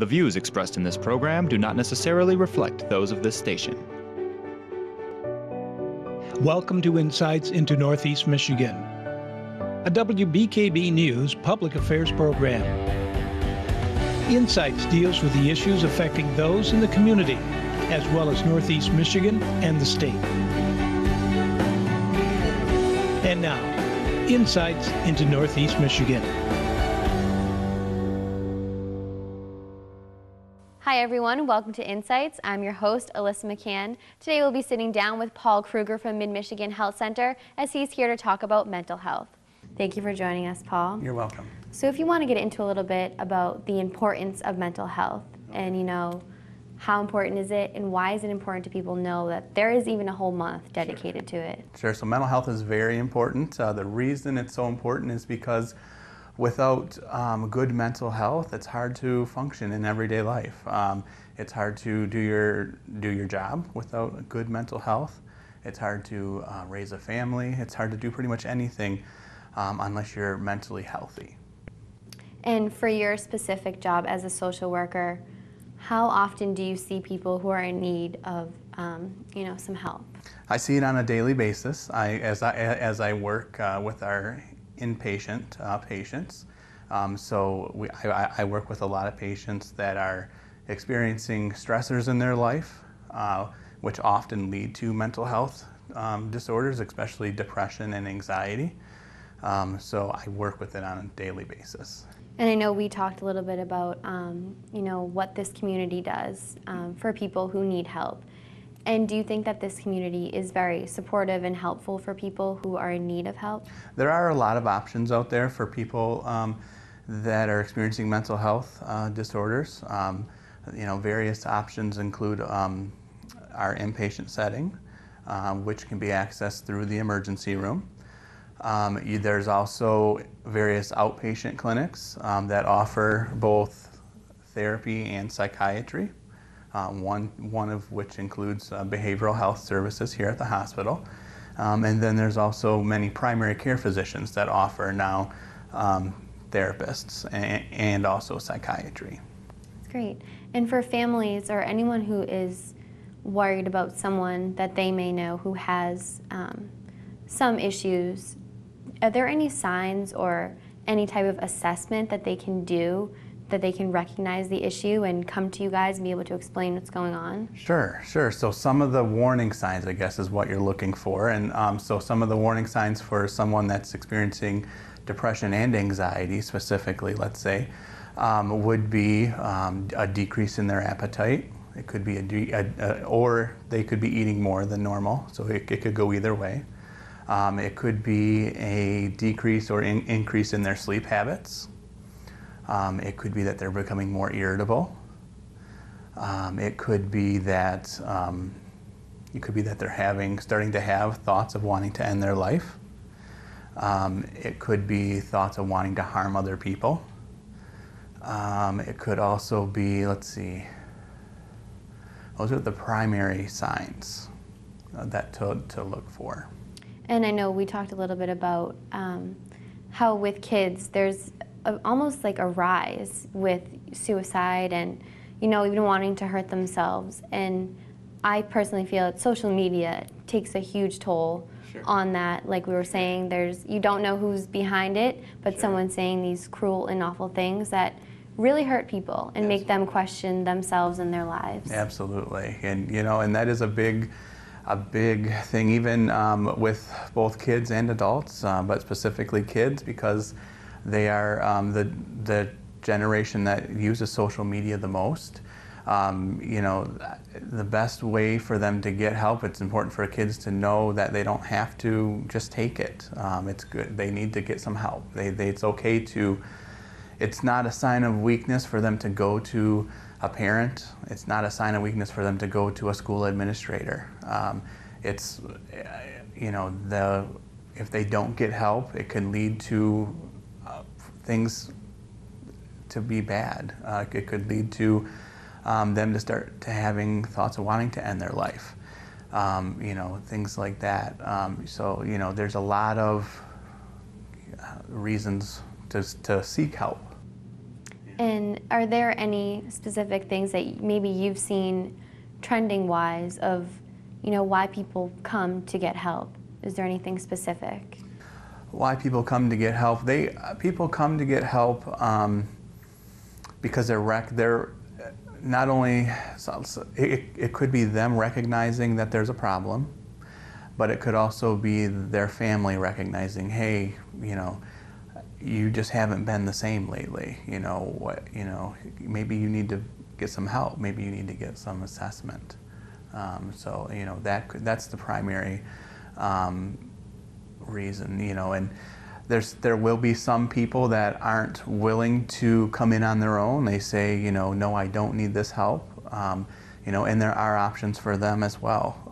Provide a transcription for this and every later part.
The views expressed in this program do not necessarily reflect those of this station. Welcome to Insights into Northeast Michigan, a WBKB News public affairs program. Insights deals with the issues affecting those in the community, as well as Northeast Michigan and the state. And now, Insights into Northeast Michigan. Hi everyone, welcome to Insights. I'm your host, Alyssa McCann. Today we'll be sitting down with Paul Krueger from Mid-Michigan Health Center as he's here to talk about mental health. Thank you for joining us, Paul. You're welcome. So if you want to get into a little bit about the importance of mental health and, how important is it and why is it important to people know that there is even a whole month dedicated to it? Sure, so mental health is very important. The reason it's so important is because without good mental health, it's hard to function in everyday life. It's hard to do your job without good mental health. It's hard to raise a family. It's hard to do pretty much anything unless you're mentally healthy. And for your specific job as a social worker, how often do you see people who are in need of some help? I see it on a daily basis. As I work with our inpatient patients. I work with a lot of patients that are experiencing stressors in their life, which often lead to mental health disorders, especially depression and anxiety. So I work with it on a daily basis. And I know we talked a little bit about what this community does for people who need help. And do you think that this community is very supportive and helpful for people who are in need of help? There are a lot of options out there for people that are experiencing mental health disorders. Various options include our inpatient setting, which can be accessed through the emergency room. There's also various outpatient clinics that offer both therapy and psychiatry. One of which includes behavioral health services here at the hospital. And then there's also many primary care physicians that offer now therapists and also psychiatry. That's great. And for families or anyone who is worried about someone that they may know who has some issues, are there any signs or any type of assessment that they can do that they can recognize the issue and come to you guys and be able to explain what's going on? Sure. So some of the warning signs, I guess, is what you're looking for. And so some of the warning signs for someone that's experiencing depression and anxiety specifically, let's say, would be a decrease in their appetite. It could be or they could be eating more than normal. So it could go either way. It could be a decrease or increase in their sleep habits. It could be that they're becoming more irritable. It could be that they're starting to have thoughts of wanting to end their life. It could be thoughts of wanting to harm other people. It could also be, those are the primary signs that to look for. And I know we talked a little bit about how with kids there's almost like a rise with suicide and, even wanting to hurt themselves. And I personally feel that social media takes a huge toll on that. Like we were saying, you don't know who's behind it, but someone's saying these cruel and awful things that really hurt people and make them question themselves and their lives. Absolutely. And, and that is a big thing even with both kids and adults, but specifically kids, because they are the generation that uses social media the most. The best way for them to get help, it's important for kids to know that they don't have to just take it. It's good. They need to get some help. It's okay to, it's not a sign of weakness for them to go to a parent. It's not a sign of weakness for them to go to a school administrator. If they don't get help, it can lead to things to be bad. It could lead to them to start to having thoughts of wanting to end their life. Things like that. There's a lot of reasons to seek help. And are there any specific things that maybe you've seen trending-wise of, why people come to get help? Is there anything specific? Why people come to get help? People come to get help because they're not only, it could be them recognizing that there's a problem, but it could also be their family recognizing, hey, you just haven't been the same lately. Maybe you need to get some help. Maybe you need to get some assessment. So that's the primary reason. And there will be some people that aren't willing to come in on their own. They say, no, I don't need this help. And there are options for them as well.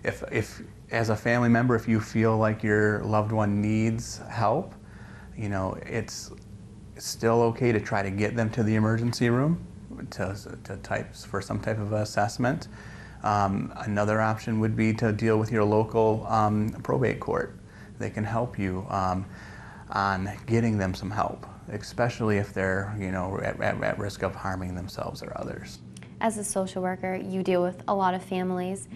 If as a family member, if you feel like your loved one needs help, it's still okay to try to get them to the emergency room for some type of assessment. Another option would be to deal with your local probate court. They can help you on getting them some help, especially if they're at risk of harming themselves or others. As a social worker, you deal with a lot of families.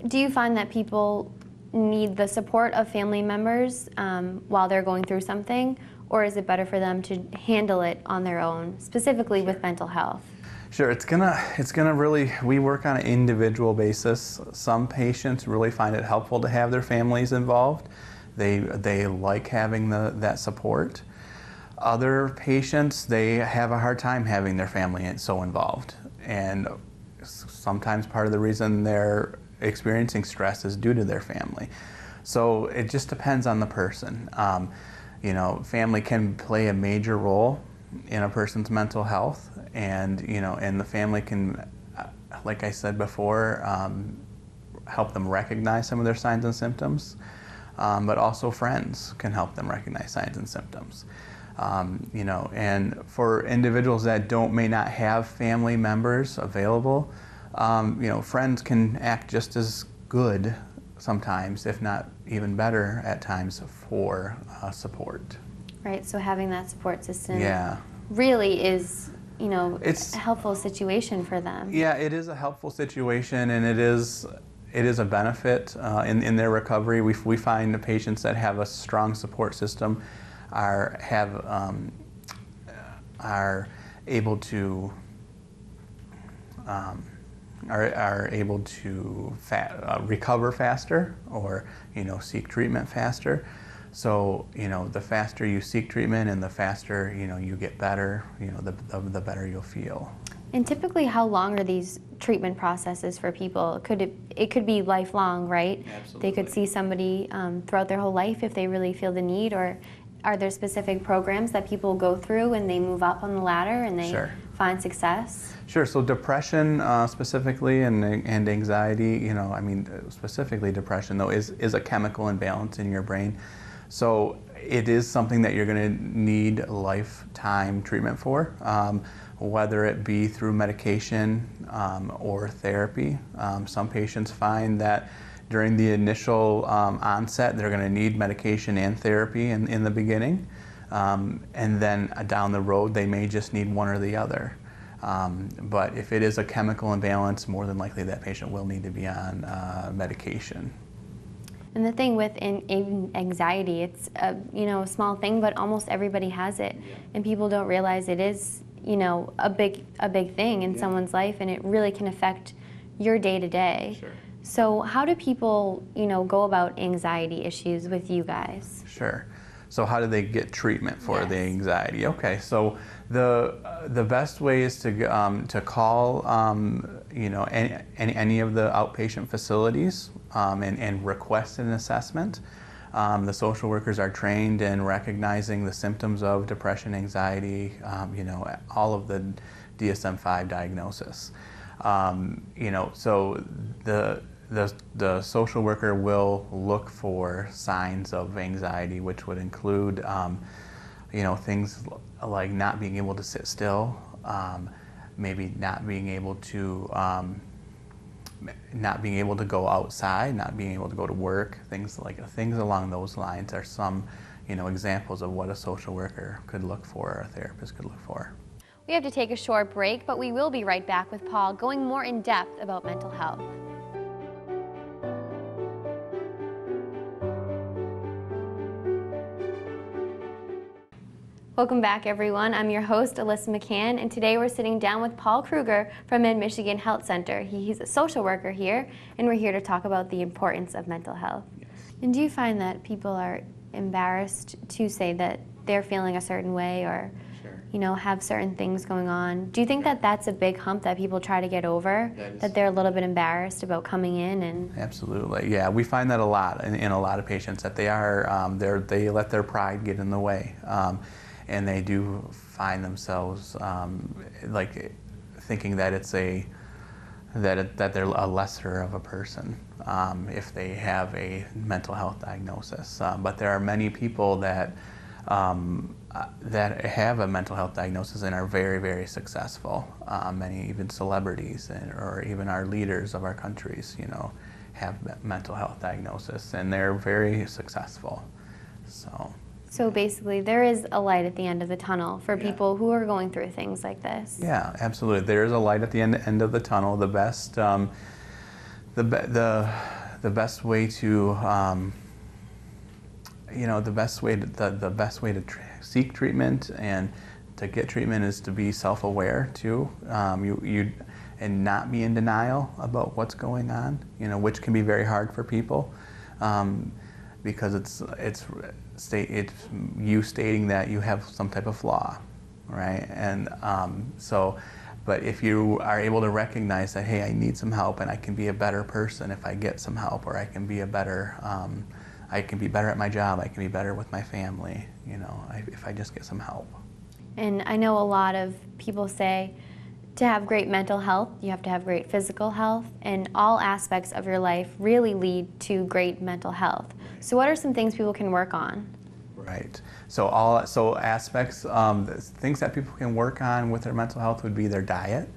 Do you find that people need the support of family members while they're going through something, or is it better for them to handle it on their own, specifically with mental health? Sure, it's gonna really, we work on an individual basis. Some patients really find it helpful to have their families involved. They like having that support. Other patients, they have a hard time having their family so involved. And sometimes part of the reason they're experiencing stress is due to their family. So it just depends on the person. Family can play a major role in a person's mental health, and the family can, like I said before, help them recognize some of their signs and symptoms, but also friends can help them recognize signs and symptoms. And for individuals that may not have family members available, friends can act just as good sometimes, if not even better at times, for support. Right, so having that support system Yeah. really is, It's a helpful situation for them. Yeah, it is a helpful situation, and it is a benefit in their recovery. We find the patients that have a strong support system are able to recover faster, or seek treatment faster. So the faster you seek treatment and the faster you get better, the better you'll feel. And typically, how long are these treatment processes for people? It could be lifelong, right? Absolutely. They could see somebody throughout their whole life if they really feel the need, or are there specific programs that people go through and they move up on the ladder and they Sure. find success? Sure. So depression specifically and anxiety, specifically depression though is a chemical imbalance in your brain. So it is something that you're going to need lifetime treatment for, whether it be through medication or therapy. Some patients find that during the initial onset, they're going to need medication and therapy in the beginning. And then down the road, they may just need one or the other. But if it is a chemical imbalance, more than likely that patient will need to be on medication. And the thing with anxiety, it's a small thing, but almost everybody has it, and people don't realize it is a big thing in someone's life, and it really can affect your day to day. Sure. So how do people go about anxiety issues with you guys? Sure. So how do they get treatment for Yes. the anxiety? Okay, so the best way is to call any of the outpatient facilities and request an assessment. The social workers are trained in recognizing the symptoms of depression, anxiety, all of the DSM-5 diagnosis. So the social worker will look for signs of anxiety, which would include, things like not being able to sit still, maybe not being able to go outside, not being able to go to work, things along those lines are some, examples of what a social worker could look for, or a therapist could look for. We have to take a short break, but we will be right back with Paul going more in depth about mental health. Welcome back, everyone. I'm your host, Alyssa McCann, and today we're sitting down with Paul Krueger from Mid-Michigan Health Center. He's a social worker here, and we're here to talk about the importance of mental health. Yes. And do you find that people are embarrassed to say that they're feeling a certain way, or have certain things going on? Do you think that that's a big hump that people try to get over, that they're a little bit embarrassed about coming in? And Absolutely, yeah. We find that a lot in a lot of patients, that they let their pride get in the way, and they do find themselves like thinking that that they're a lesser of a person if they have a mental health diagnosis. But there are many people that have a mental health diagnosis and are very, very successful. Many even celebrities or even our leaders of our countries, have mental health diagnosis, and they're very successful. So basically, there is a light at the end of the tunnel for people who are going through things like this. Yeah, absolutely. There is a light at the end of the tunnel. The best, the best way to, the best way to seek treatment and to get treatment is to be self-aware too. And not be in denial about what's going on. Which can be very hard for people, because it's you stating that you have some type of flaw, right? And but if you are able to recognize that, hey, I need some help, and I can be a better person if I get some help, or I can be better at my job, I can be better with my family, if I just get some help. And I know a lot of people say to have great mental health, you have to have great physical health, and all aspects of your life really lead to great mental health. So what are some things people can work on? Right. So aspects, things that people can work on with their mental health would be their diet,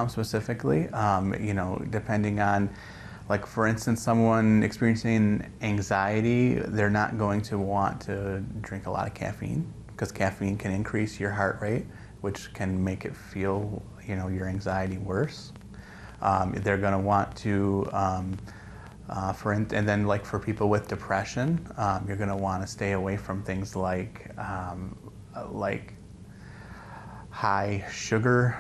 specifically. Depending on, like for instance, someone experiencing anxiety, they're not going to want to drink a lot of caffeine, because caffeine can increase your heart rate, which can make it feel, your anxiety worse. They're going to want to, and then like for people with depression, you're going to want to stay away from things like high sugar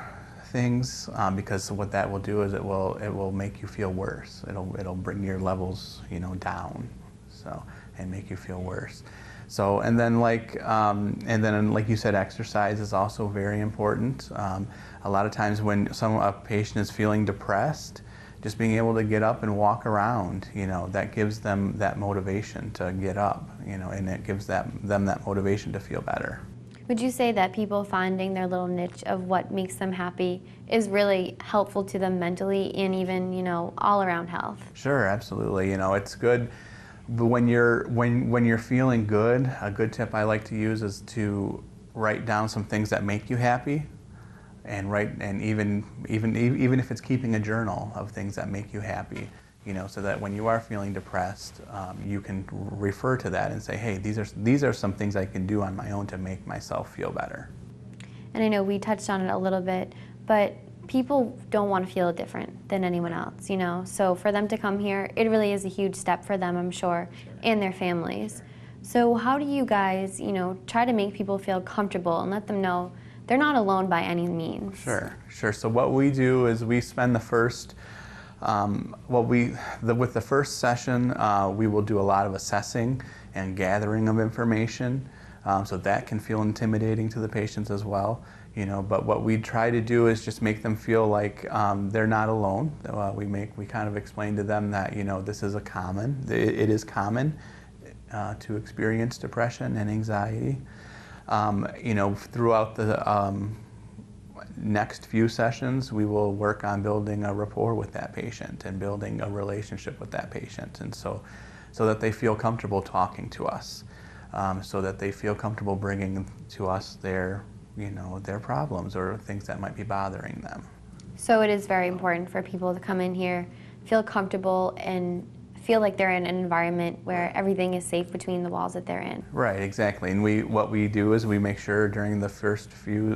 things, because what that will do is it will make you feel worse. It'll bring your levels, down, and make you feel worse. So, and then like you said, exercise is also very important. A lot of times when a patient is feeling depressed, just being able to get up and walk around, that gives them that motivation to get up, and it gives them that motivation to feel better. Would you say that people finding their little niche of what makes them happy is really helpful to them mentally and even, all around health? Sure, absolutely. It's good. But when you're feeling good, a good tip I like to use is to write down some things that make you happy, and even if it's keeping a journal of things that make you happy, so that when you are feeling depressed, you can refer to that and say, hey, these are some things I can do on my own to make myself feel better. And I know we touched on it a little bit, but people don't want to feel different than anyone else, So for them to come here, it really is a huge step for them, I'm sure, and their families. So how do you guys, try to make people feel comfortable and let them know they're not alone by any means? Sure. So what we do is we spend the first, with the first session, we will do a lot of assessing and gathering of information, so that can feel intimidating to the patients as well. But what we try to do is just make them feel like they're not alone. We kind of explain to them that this is it is common to experience depression and anxiety. Throughout the next few sessions, we will work on building a rapport with that patient and building a relationship with that patient, and so that they feel comfortable talking to us, so that they feel comfortable bringing to us their problems or things that might be bothering them. So it is very important for people to come in here, feel comfortable, and feel like they're in an environment where everything is safe between the walls that they're in. Right, exactly. And what we do is we make sure during the first few,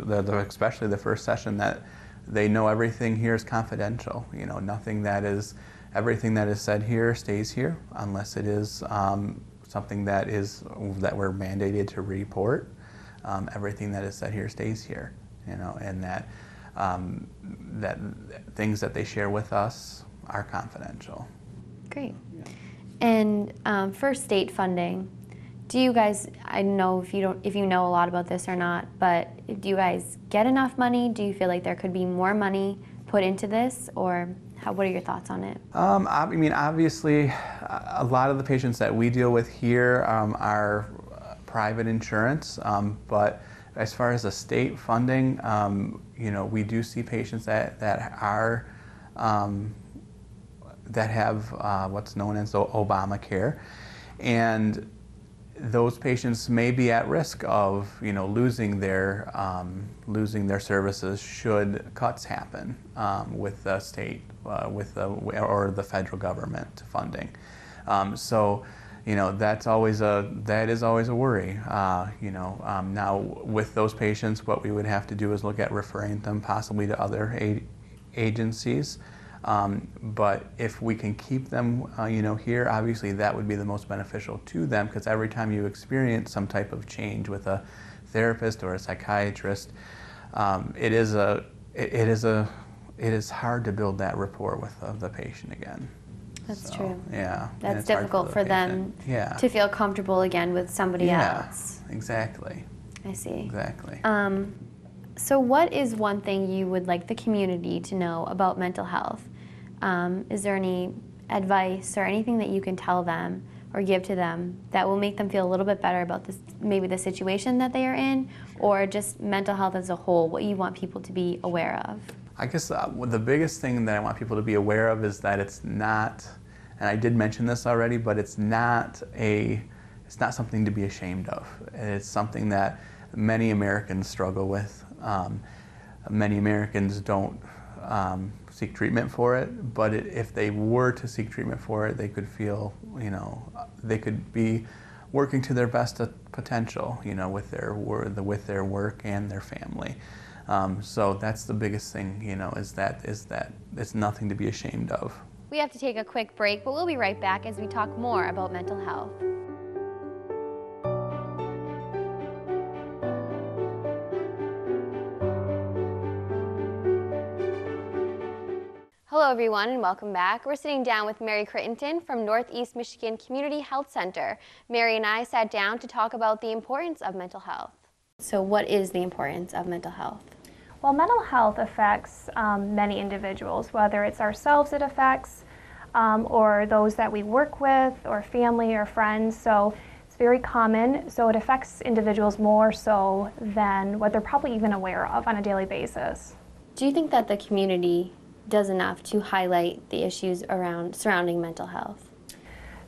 especially the first session, that they know everything here is confidential. You know, everything that is said here stays here, unless it is something that we're mandated to report. Everything that is said here stays here. You know, and that things that they share with us are confidential. Great. Yeah. And for state funding, do you guys, I don't know if you know a lot about this or not, but do you guys get enough money? Do you feel like there could be more money put into this, or what are your thoughts on it? I mean, obviously, a lot of the patients that we deal with here are private insurance, but as far as the state funding, you know, we do see patients that have what's known as Obamacare, and those patients may be at risk of, you know, losing their services should cuts happen with the state, or the federal government funding. So, you know, that is always a worry. You know, now with those patients, what we would have to do is look at referring them possibly to other agencies. But if we can keep them, you know, here, obviously that would be the most beneficial to them, because every time you experience some type of change with a therapist or a psychiatrist, it is hard to build that rapport with the patient again. That's true. Yeah. That's difficult for them to feel comfortable again with somebody else. Exactly. I see. Exactly. So what is one thing you would like the community to know about mental health? Is there any advice or anything that you can tell them or give to them that will make them feel a little bit better about this, maybe the situation that they are in, or just mental health as a whole, what you want people to be aware of? I guess the biggest thing that I want people to be aware of is that it's not, and I did mention this already, but it's not something to be ashamed of. It's something that many Americans struggle with. Many Americans don't seek treatment for it, but if they were to seek treatment for it, they could feel, you know, they could be working to their best potential, you know, with their work and their family. So that's the biggest thing, you know, is that it's nothing to be ashamed of. We have to take a quick break, but we'll be right back as we talk more about mental health. Hello everyone and welcome back. We're sitting down with Mary Crittenton from Northeast Michigan Community Health Center. Mary and I sat down to talk about the importance of mental health. So what is the importance of mental health? Well, mental health affects many individuals, whether it's ourselves it affects, or those that we work with, or family or friends. So it's very common, so it affects individuals more so than what they're probably even aware of on a daily basis. Do you think that the community does enough to highlight the issues surrounding mental health?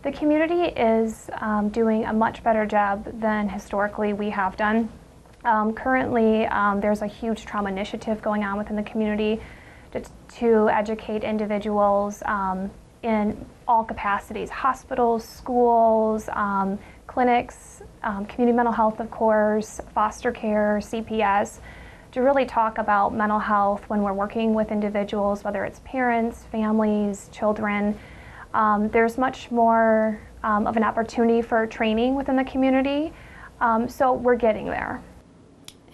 The community is doing a much better job than historically we have done. Currently, there's a huge trauma initiative going on within the community to educate individuals in all capacities: hospitals, schools, clinics, community mental health, of course, foster care, CPS, to really talk about mental health when we're working with individuals, whether it's parents, families, children. There's much more of an opportunity for training within the community, so we're getting there.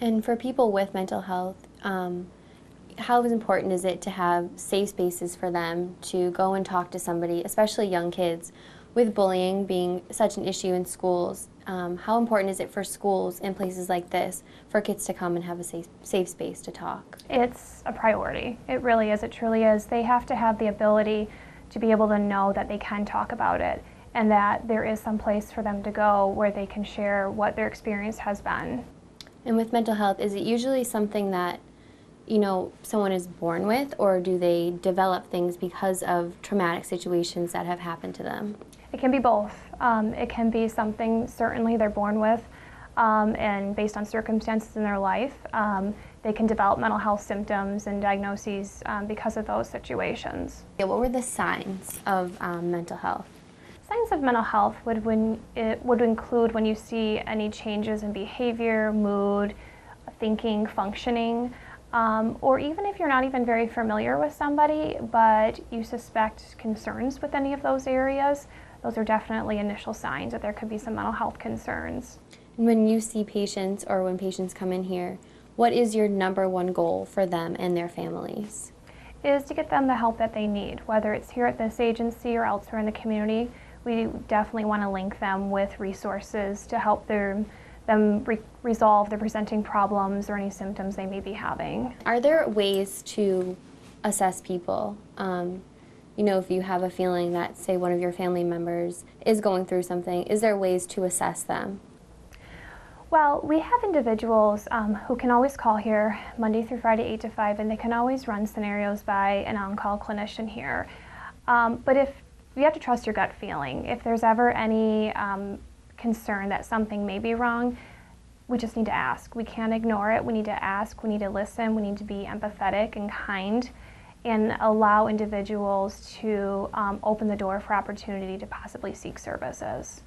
And for people with mental health, how important is it to have safe spaces for them to go and talk to somebody, especially young kids, with bullying being such an issue in schools? How important is it for schools in places like this for kids to come and have a safe space to talk? It's a priority. It really is. It truly is. They have to have the ability to be able to know that they can talk about it and that there is some place for them to go where they can share what their experience has been. And with mental health, is it usually something that, you know, someone is born with, or do they develop things because of traumatic situations that have happened to them? It can be both. It can be something certainly they're born with, and based on circumstances in their life, they can develop mental health symptoms and diagnoses because of those situations. What were the signs of mental health? signs of mental health would include when you see any changes in behavior, mood, thinking, functioning, or even if you're not even very familiar with somebody, but you suspect concerns with any of those areas, those are definitely initial signs that there could be some mental health concerns. When you see patients or when patients come in here, what is your #1 goal for them and their families? Is to get them the help that they need, whether it's here at this agency or elsewhere in the community. We definitely want to link them with resources to help them resolve their presenting problems or any symptoms they may be having. Are there ways to assess people? If you have a feeling that, say, one of your family members is going through something, is there ways to assess them? Well, we have individuals who can always call here Monday through Friday, 8 to 5, and they can always run scenarios by an on-call clinician here. But if you have to trust your gut feeling, if there's ever any concern that something may be wrong, we just need to ask. We can't ignore it. We need to ask. We need to listen. We need to be empathetic and kind and allow individuals to open the door for opportunity to possibly seek services.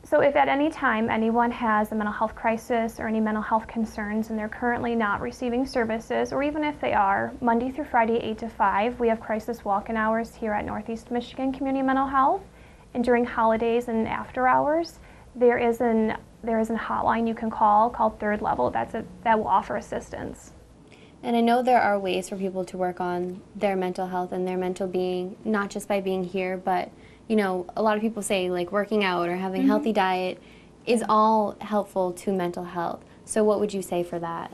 So if at any time anyone has a mental health crisis or any mental health concerns and they're currently not receiving services, or even if they are, Monday through Friday, 8 to 5, we have crisis walk-in hours here at Northeast Michigan Community Mental Health. And during holidays and after hours, there is a hotline you can call called Third Level that will offer assistance. And I know there are ways for people to work on their mental health and their mental being, not just by being here, but a lot of people say like working out or having a healthy diet is all helpful to mental health. So what would you say for that?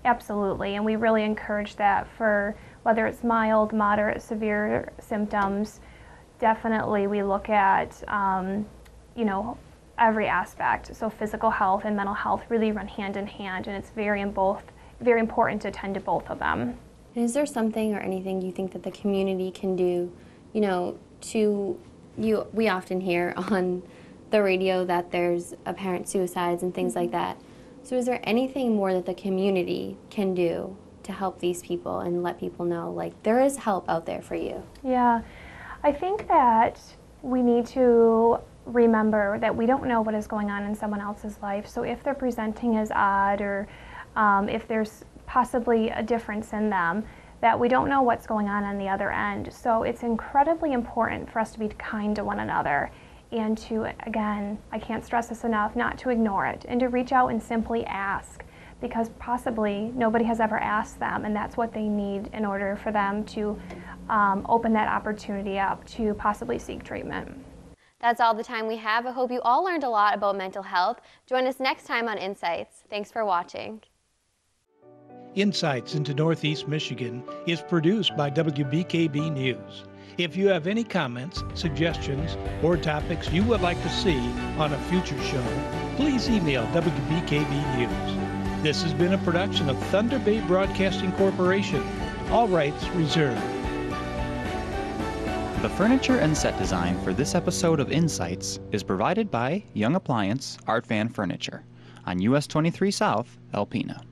Absolutely, and we really encourage that for whether it's mild, moderate, severe symptoms. Definitely we look at, every aspect. So physical health and mental health really run hand in hand, and it's very important to attend to both of them. Is there something or anything you think that the community can do, we often hear on the radio that there's apparent suicides and things like that. So is there anything more that the community can do to help these people and let people know, like, there is help out there for you? Yeah, I think that we need to remember that we don't know what is going on in someone else's life. So if they're presenting as odd or if there's possibly a difference in them, that we don't know what's going on the other end. So it's incredibly important for us to be kind to one another and to, again, I can't stress this enough, not to ignore it and to reach out and simply ask, because possibly nobody has ever asked them, and that's what they need in order for them to open that opportunity up to possibly seek treatment. That's all the time we have. I hope you all learned a lot about mental health. Join us next time on Insights. Thanks for watching. Insights into Northeast Michigan is produced by WBKB News. If you have any comments, suggestions, or topics you would like to see on a future show, please email WBKB News. This has been a production of Thunder Bay Broadcasting Corporation. All rights reserved. The furniture and set design for this episode of Insights is provided by Young Appliance Art Van Furniture on US 23 South, Alpena.